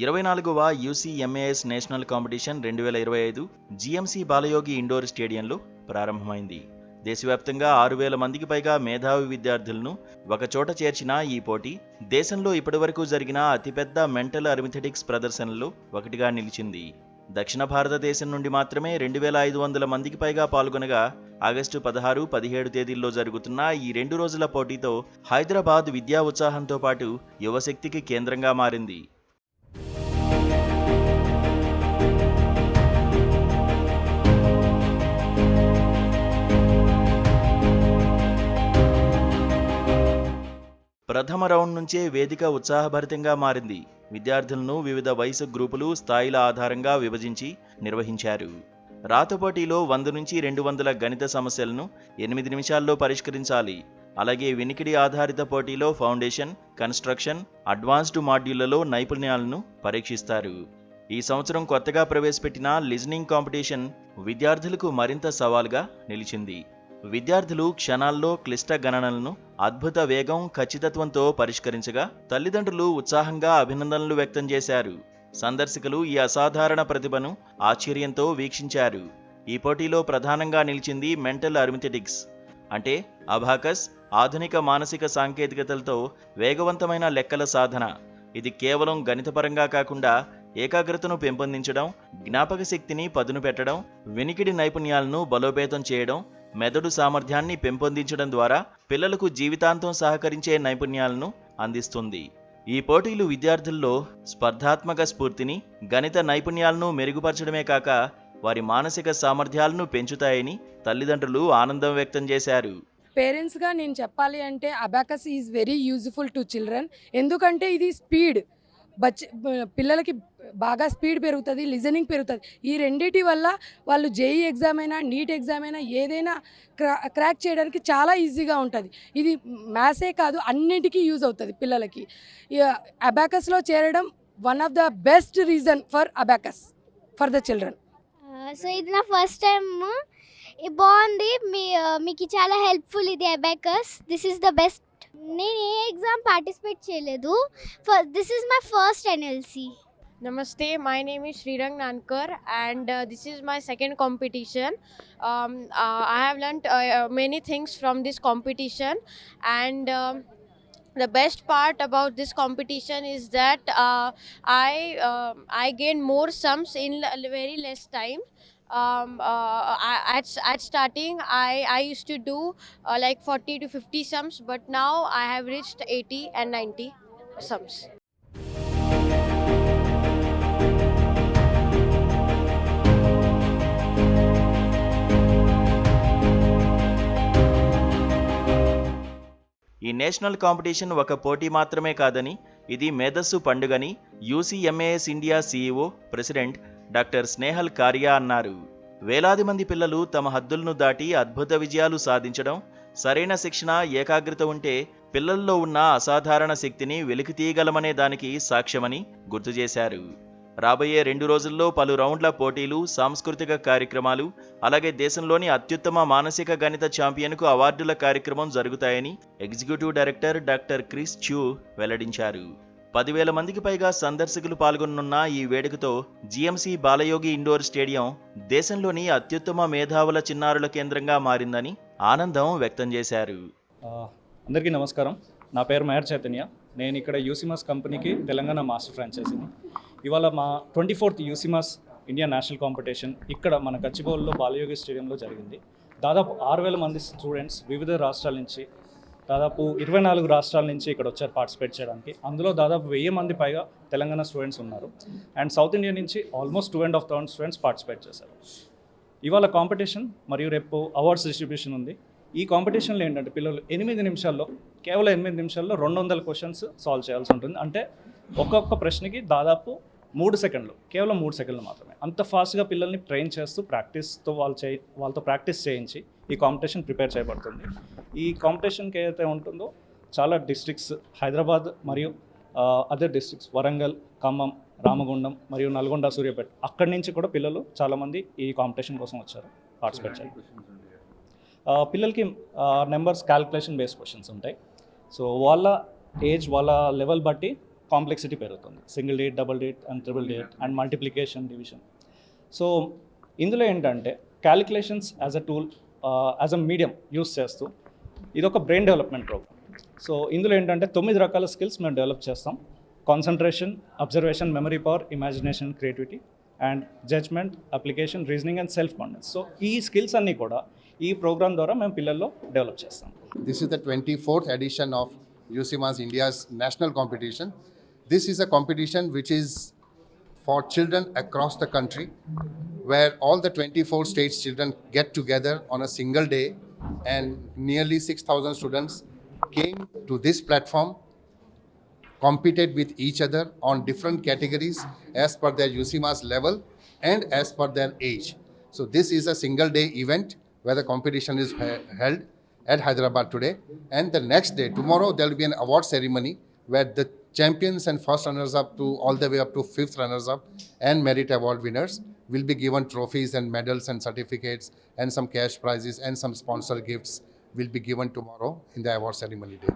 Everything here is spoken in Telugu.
24వ UCMAS national competition 2025 GMC Balayogi indoor స్టేడియంలో ప్రారంభమైంది. దేశవ్యాప్తంగా 6,000 మందికి పైగా మేధావి విద్యార్థులను ఒకచోట చేర్చిన ఈ పోటీ దేశంలో ఇప్పటివరకు జరిగిన అతిపెద్ద మెంటల్ అరిథమెటిక్స్ ప్రదర్శనల్లో ఒకటిగా నిలిచింది. దక్షిణ భారతదేశం నుండి మాత్రమే 2,500 మందికి పైగా పాల్గొనగా ఆగస్టు 16, 17 తేదీల్లో జరుగుతున్న ఈ 2 రోజుల పోటీతో హైదరాబాద్ విద్యా ఉత్సాహంతో పాటు యువశక్తికి కేంద్రంగా మారింది. ప్రథమ రౌండ్ నుంచే వేదిక ఉత్సాహభరితంగా మారింది. విద్యార్థులను వివిధ వయసు గ్రూపులు, స్థాయిల ఆధారంగా విభజించి నిర్వహించారు. రాతపోటీలో 100 నుంచి 200 గణిత సమస్యలను 8 నిమిషాల్లో పరిష్కరించాలి. అలాగే వినికిడి ఆధారిత పోటీలో ఫౌండేషన్, కన్స్ట్రక్షన్, అడ్వాన్స్డ్ మాడ్యూళ్లలో నైపుణ్యాలను పరీక్షిస్తారు. ఈ సంవత్సరం కొత్తగా ప్రవేశపెట్టిన లిజనింగ్ కాంపిటీషన్ విద్యార్థులకు మరింత సవాలుగా నిలిచింది. విద్యార్థులు క్షణాల్లో క్లిష్ట గణనలను అద్భుత వేగం, ఖచ్చితత్వంతో పరిష్కరించగా తల్లిదండ్రులు ఉత్సాహంగా అభినందనలు వ్యక్తం చేశారు. సందర్శకులు ఈ అసాధారణ ప్రతిభను ఆశ్చర్యంతో వీక్షించారు. ఈ పోటీలో ప్రధానంగా నిలిచింది మెంటల్ అరిథమెటిక్స్, అంటే అబాకస్, ఆధునిక మానసిక సాంకేతికతలతో వేగవంతమైన లెక్కల సాధన. ఇది కేవలం గణితపరంగా కాకుండా ఏకాగ్రతను పెంపొందించడం, జ్ఞాపక శక్తిని పదును పెట్టడం, వినికిడి నైపుణ్యాలను బలోపేతం చేయడం, మెదడు సామర్థ్యాన్ని పెంపొందించడం ద్వారా పిల్లలకు జీవితాంతం సహకరించే నైపుణ్యాలను అందిస్తుంది. ఈ పోటీలు విద్యార్థుల్లో స్పర్ధాత్మక స్ఫూర్తిని, గణిత నైపుణ్యాలను మెరుగుపరచడమే కాక వారి మానసిక సామర్థ్యాలను పెంచుతాయని తల్లిదండ్రులు ఆనందం వ్యక్తం చేశారు. పేరెంట్స్గా నేను చెప్పాలి అంటే abacus is very useful to children. ఎందుకంటే ఇది స్పీడ్, పిల్లలకి బాగా స్పీడ్ పెరుగుతుంది, లిజనింగ్ పెరుగుతుంది. ఈ రెండిటి వల్ల వాళ్ళు జేఈ ఎగ్జామ్ అయినా, నీట్ ఎగ్జామ్ అయినా ఏదైనా క్రాక్ చేయడానికి చాలా ఈజీగా ఉంటుంది. ఇది మ్యాథ్సే కాదు, అన్నిటికీ యూజ్ అవుతుంది పిల్లలకి. అబాకస్లో చేరడం one of the best reason for abacus for the children. So ఇది నా ఫస్ట్ టైమ్, బాగుంది. మీకు చాలా హెల్ప్ఫుల్ ఇది abacus. This is the best. నేను ఏ ఎగ్జామ్ పార్టిసిపేట్ చేయలేదు. This is my first NLC. Namaste, my name is Srirang Nankar and this is my second competition. I have learnt many things from this competition, and the best part about this competition is that I gain more sums in very less time. At starting I used to do like 40 to 50 sums, but now I have reached 80 and 90 sums. ఈ నేషనల్ కాంపిటీషన్ ఒక పోటీ మాత్రమే కాదని, ఇది మేధస్సు పండుగని UCMAS India CEO, president doctor Snehal Karia అన్నారు. వేలాది మంది పిల్లలు తమ హద్దులను దాటి అద్భుత విజయాలు సాధించడం, సరైన శిక్షణ, ఏకాగ్రత ఉంటే పిల్లల్లో ఉన్న అసాధారణ శక్తిని వెలికితీయగలమనే దానికి సాక్ష్యమని గుర్తు చేశారు. రాబోయే 2 రోజుల్లో పలు రౌండ్ల పోటీలు, సాంస్కృతిక కార్యక్రమాలు, అలాగే దేశంలోని అత్యుత్తమ మానసిక గణిత ఛాంపియన్కు అవార్డుల కార్యక్రమం జరుగుతాయని executive director doctor Chris chew వెల్లడించారు. 10,000 మందికి పైగా సందర్శకులు పాల్గొనున్న ఈ వేడుకతో జీఎంసీ బాలయోగి ఇండోర్ స్టేడియం దేశంలోని అత్యుత్తమ మేధావుల చిన్నారుల కేంద్రంగా మారిందని ఆనందం వ్యక్తం చేశారు. అందరికీ నమస్కారం. నా పేరు మహర్ చైతన్య. నేను ఇక్కడ యూసీమాస్ కంపెనీకి తెలంగాణ మాస్టర్ ఫ్రాంచైజీని. ఇవాళ మా 24th యూసీమాస్ ఇండియా నేషనల్ కాంపిటీషన్ ఇక్కడ మన గచ్చిబౌలిలో బాలయోగి స్టేడియంలో జరిగింది. దాదాపు 6,000 మంది స్టూడెంట్స్ వివిధ రాష్ట్రాల నుంచి, దాదాపు 24 రాష్ట్రాల నుంచి ఇక్కడ వచ్చారు పార్టిసిపేట్ చేయడానికి. అందులో దాదాపు 1000 మంది పైగా తెలంగాణ స్టూడెంట్స్ ఉన్నారు. అండ్ సౌత్ ఇండియా నుంచి ఆల్మోస్ట్ 2,500 స్టూడెంట్స్ పార్టిసిపేట్ చేశారు. ఇవాళ కాంపిటీషన్ మరియు రేపు అవార్డ్స్ డిస్ట్రిబ్యూషన్ ఉంది. ఈ కాంపిటీషన్లో ఏంటంటే పిల్లలు 8 నిమిషాల్లో, కేవలం 8 నిమిషాల్లో 200 క్వశ్చన్స్ సాల్వ్ చేయాల్సి ఉంటుంది. అంటే ఒక్కొక్క ప్రశ్నకి దాదాపు 3 సెకండ్లు, కేవలం 3 సెకండ్లు మాత్రమే. అంత ఫాస్ట్గా పిల్లల్ని ట్రైన్ చేస్తూ ప్రాక్టీస్తో వాళ్ళతో ప్రాక్టీస్ చేయించి ఈ కాంపిటీషన్ ప్రిపేర్ చేయబడుతుంది. ఈ కాంపిటీషన్కి ఏదైతే ఉంటుందో చాలా డిస్ట్రిక్ట్స్, హైదరాబాద్ మరియు అదర్ డిస్ట్రిక్ట్స్, వరంగల్, ఖమ్మం, రామగుండం మరియు నల్గొండ, సూర్యాపేట, అక్కడి నుంచి కూడా పిల్లలు చాలామంది ఈ కాంపిటీషన్ కోసం వచ్చారు పార్టిసిపేట్ చేయాలి. పిల్లలకి నెంబర్స్ క్యాల్కులేషన్ బేస్డ్ క్వశ్చన్స్ ఉంటాయి. సో వాళ్ళ ఏజ్, వాళ్ళ లెవెల్ బట్టి కాంప్లెక్సిటీ పెరుగుతుంది. Single digit, double digit and triple digit and multiplication, division. So ఇందులో ఏంటంటే calculations as a tool, as a medium use చేస్తూ ఇది ఒక బ్రెయిన్ డెవలప్మెంట్ ప్రోగ్రామ్. సో ఇందులో ఏంటంటే 9 రకాల స్కిల్స్ మేము డెవలప్ చేస్తాం. Concentration, observation, memory power, imagination, creativity and judgment, application, reasoning and self confidence. So ఈ స్కిల్స్ అన్నీ కూడా ఈ ప్రోగ్రామ్ ద్వారా మేము పిల్లల్లో డెవలప్ చేస్తాం. This is the 24th edition of UCMAS India's national competition. This is a competition which is for children across the country, where all the 24 states children get together on a single day, and nearly 6,000 students came to this platform, competed with each other on different categories as per their UCMAS level and as per their age. So this is a single day event where the competition is held at Hyderabad today, and the next day, tomorrow, there will be an award ceremony where the champions and first runners up to all the way up to 5th runners up and merit award winners will be given trophies and medals and certificates and some cash prizes and some sponsor gifts will be given tomorrow in the award ceremony day.